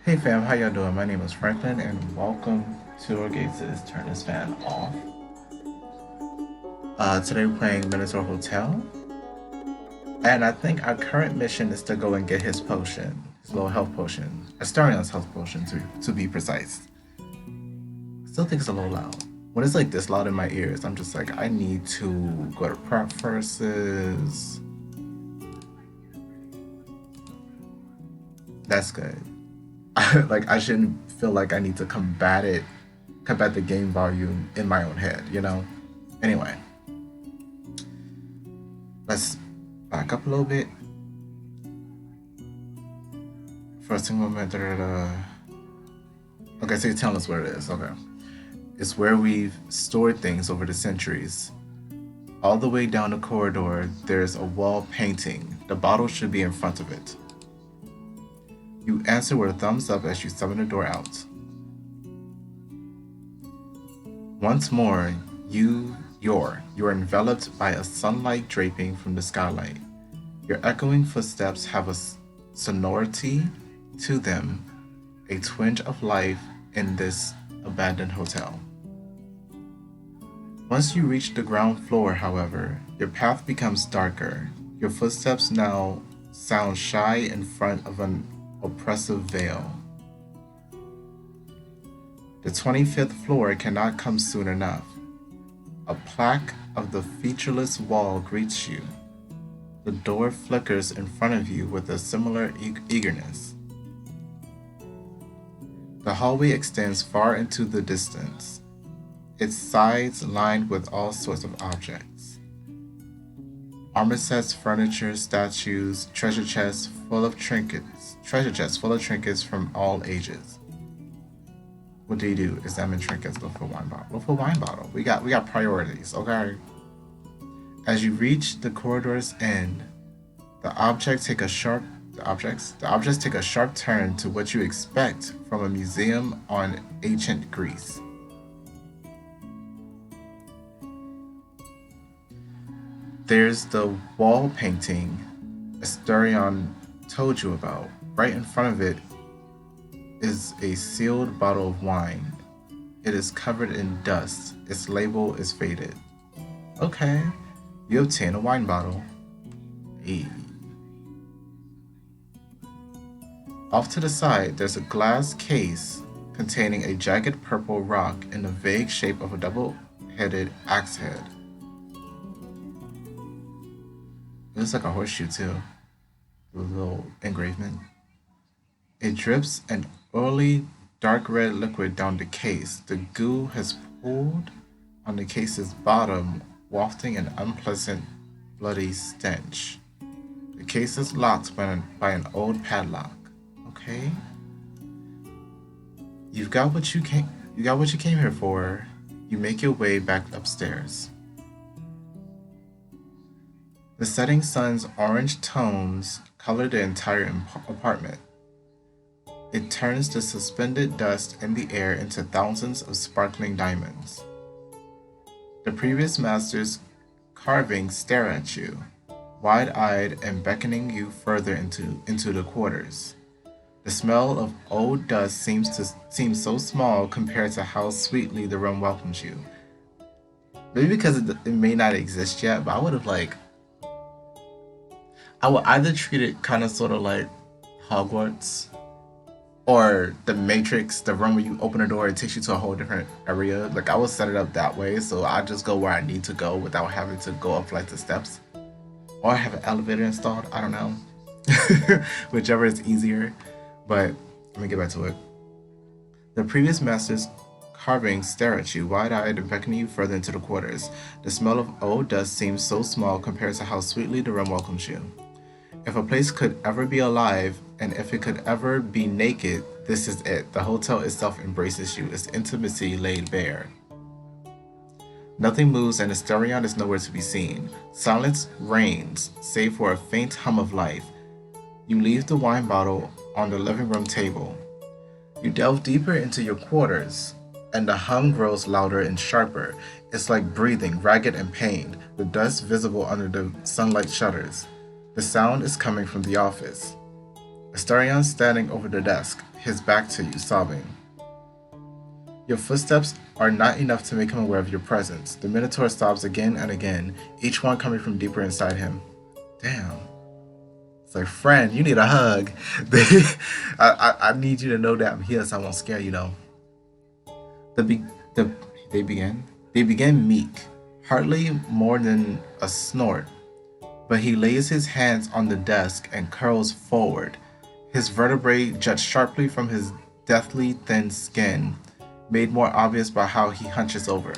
Hey fam, how y'all doing? My name is Franklin and welcome to Orgaysis. Turn this fan off. Today we're playing Minotaur Hotel. And I think our current mission is to go and get his potion. His little health potion. Astarion's health potion to be precise. Still think it's a little loud. When it's like this loud in my ears, I'm just like, I need to go to preferences. That's good. Like I shouldn't feel like I need to combat the game volume in my own head, you know? Anyway, let's back up a little bit. First thing moment, okay, so you're telling us what it is, okay. It's where we've stored things over the centuries. All the way down the corridor, there's a wall painting. The bottle should be in front of it. You answer with a thumbs up as you summon the door out. Once more, you're enveloped by a sunlight draping from the skylight. Your echoing footsteps have a sonority to them, a twinge of life in this abandoned hotel. Once you reach the ground floor, however, your path becomes darker. Your footsteps now sound shy in front of an oppressive veil. The 25th floor cannot come soon enough. A plaque of the featureless wall greets you. The door flickers in front of you with a similar eagerness. The hallway extends far into the distance, its sides lined with all sorts of objects. Armor sets, furniture, statues, treasure chests full of trinkets from all ages. What do you do? Examine trinkets, look for wine bottle. Look for wine bottle. We got priorities, okay? As you reach the corridor's end, the objects take a sharp turn to what you expect from a museum on ancient Greece. There's the wall painting Asterion told you about. Right in front of it is a sealed bottle of wine. It is covered in dust. Its label is faded. Okay, you obtain a wine bottle. Hey. Off to the side, there's a glass case containing a jagged purple rock in the vague shape of a double-headed axe head. It looks like a horseshoe too, with a little engraving. It drips an oily, dark red liquid down the case. The goo has pooled on the case's bottom, wafting an unpleasant, bloody stench. The case is locked by an old padlock. Okay. You got what you came here for. You make your way back upstairs. The setting sun's orange tones color the entire apartment. It turns the suspended dust in the air into thousands of sparkling diamonds. The previous master's carvings stare at you, wide-eyed and beckoning you further into the quarters. The smell of old dust seems so small compared to how sweetly the room welcomes you. Maybe because it may not exist yet, but I would either treat it kind of sort of like Hogwarts or the Matrix, the room where you open a door, it takes you to a whole different area. Like I would set it up that way, so I just go where I need to go without having to go up flights of steps. Or have an elevator installed, I don't know. Whichever is easier. But let me get back to it. The previous master's carvings stare at you, wide-eyed and beckoning you further into the quarters. The smell of old dust seems so small compared to how sweetly the room welcomes you. If a place could ever be alive, and if it could ever be naked, this is it. The hotel itself embraces you, its intimacy laid bare. Nothing moves and Asterion is nowhere to be seen. Silence reigns, save for a faint hum of life. You leave the wine bottle on the living room table. You delve deeper into your quarters, and the hum grows louder and sharper. It's like breathing, ragged and pained, the dust visible under the sunlight shutters. The sound is coming from the office. Asterion standing over the desk, his back to you, sobbing. Your footsteps are not enough to make him aware of your presence. The Minotaur sobs again and again, each one coming from deeper inside him. Damn. It's like, friend, you need a hug. I need you to know that I'm here so I won't scare you, though. They begin meek, hardly more than a snort, but he lays his hands on the desk and curls forward. His vertebrae jut sharply from his deathly thin skin, made more obvious by how he hunches over.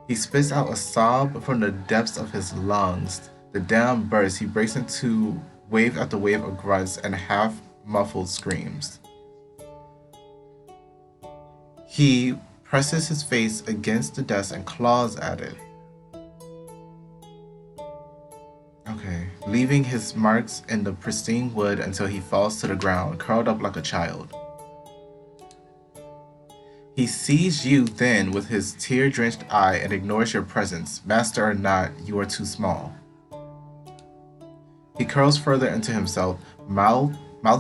He spits out a sob from the depths of his lungs. The dam bursts. He breaks into wave after wave of grunts and half-muffled screams. He presses his face against the desk and claws at it. Okay, leaving his marks in the pristine wood until he falls to the ground, curled up like a child. He sees you then with his tear-drenched eye and ignores your presence. Master or not, you are too small. He curls further into himself, mouth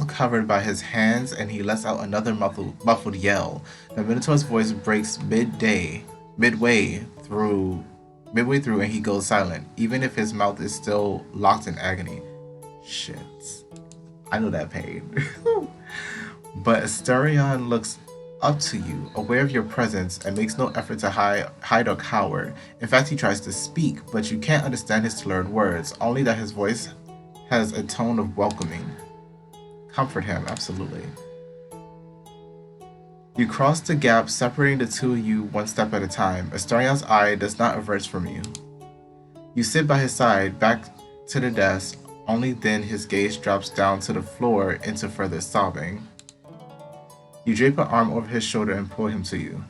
covered by his hands, and he lets out another muffled yell. The Minotaur's voice breaks midway through, and he goes silent, even if his mouth is still locked in agony. Shit. I know that pain. But Asterion looks up to you, aware of your presence, and makes no effort to hide or cower. In fact, he tries to speak, but you can't understand his slurred words, only that his voice has a tone of welcoming. Comfort him, absolutely. You cross the gap separating the two of you one step at a time. Asterion's eye does not avert from you. You sit by his side, back to the desk, only then his gaze drops down to the floor into further sobbing. You drape an arm over his shoulder and pull him to you.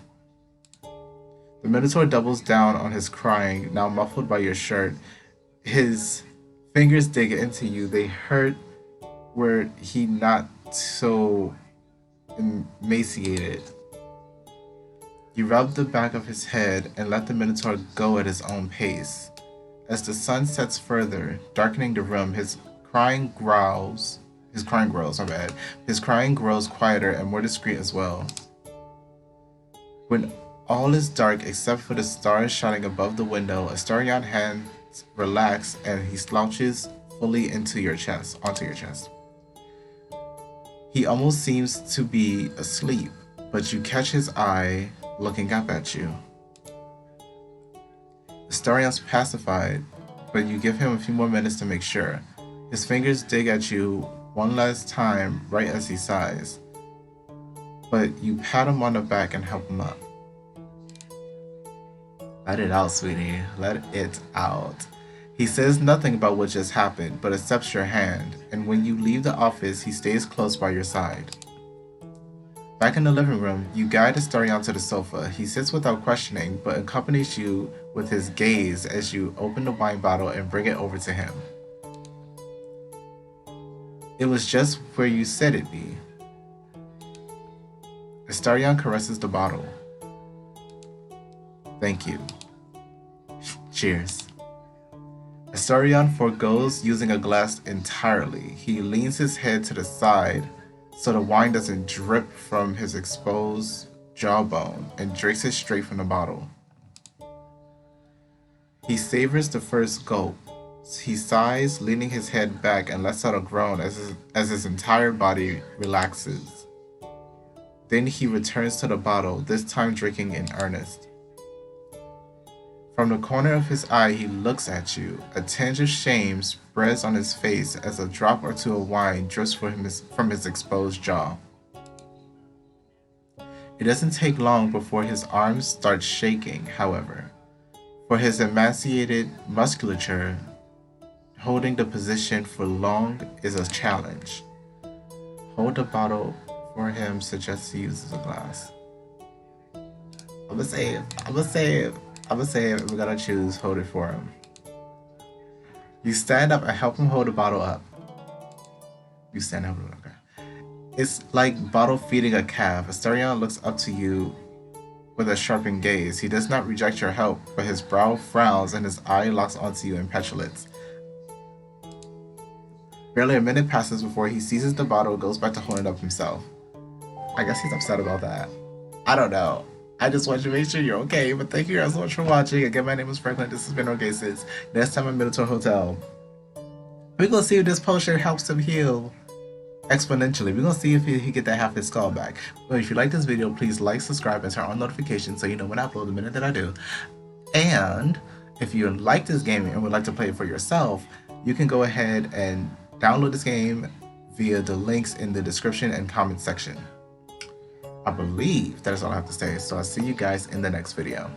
The Minotaur doubles down on his crying, now muffled by your shirt. His fingers dig into you. They hurt were he not so emaciated. You rub the back of his head and let the Minotaur go at his own pace. As the sun sets further, darkening the room, his crying grows quieter and more discreet as well. When all is dark except for the stars shining above the window, Asterion hands relax and he slouches fully onto your chest. He almost seems to be asleep, but you catch his eye looking up at you. Asterion's pacified, but you give him a few more minutes to make sure. His fingers dig at you one last time right as he sighs, but you pat him on the back and help him up. Let it out, sweetie. Let it out. He says nothing about what just happened, but accepts your hand, and when you leave the office, he stays close by your side. Back in the living room, you guide Asterion to the sofa. He sits without questioning, but accompanies you with his gaze as you open the wine bottle and bring it over to him. It was just where you said it'd be. Asterion caresses the bottle. Thank you. Cheers. Asterion forgoes using a glass entirely. He leans his head to the side so the wine doesn't drip from his exposed jawbone and drinks it straight from the bottle. He savors the first gulp. He sighs, leaning his head back, and lets out a groan as his entire body relaxes. Then he returns to the bottle, this time drinking in earnest. From the corner of his eye, he looks at you. A tinge of shame spreads on his face as a drop or two of wine drips from his exposed jaw. It doesn't take long before his arms start shaking, however. For his emaciated musculature, holding the position for long is a challenge. Hold the bottle for him, suggests he uses a glass. I'ma save. If we gotta choose, hold it for him. You stand up and help him hold the bottle up. Okay. It's like bottle feeding a calf. Asterion looks up to you with a sharpened gaze. He does not reject your help, but his brow frowns and his eye locks onto you in petulance. Barely a minute passes before he seizes the bottle and goes back to holding it up himself. I guess he's upset about that. I don't know. I just want you to make sure you're okay. But thank you guys so much for watching. Again, my name is Franklin. This has been Orgaysis. Next time at Minotaur Hotel, we're gonna see if this potion helps him heal exponentially. We're gonna see if he get that half his skull back. But if you like this video, please like, subscribe, and turn on notifications so you know when I upload the minute that I do. And if you like this game and would like to play it for yourself, you can go ahead and download this game via the links in the description and comment section. I believe that is all I have to say, so I'll see you guys in the next video.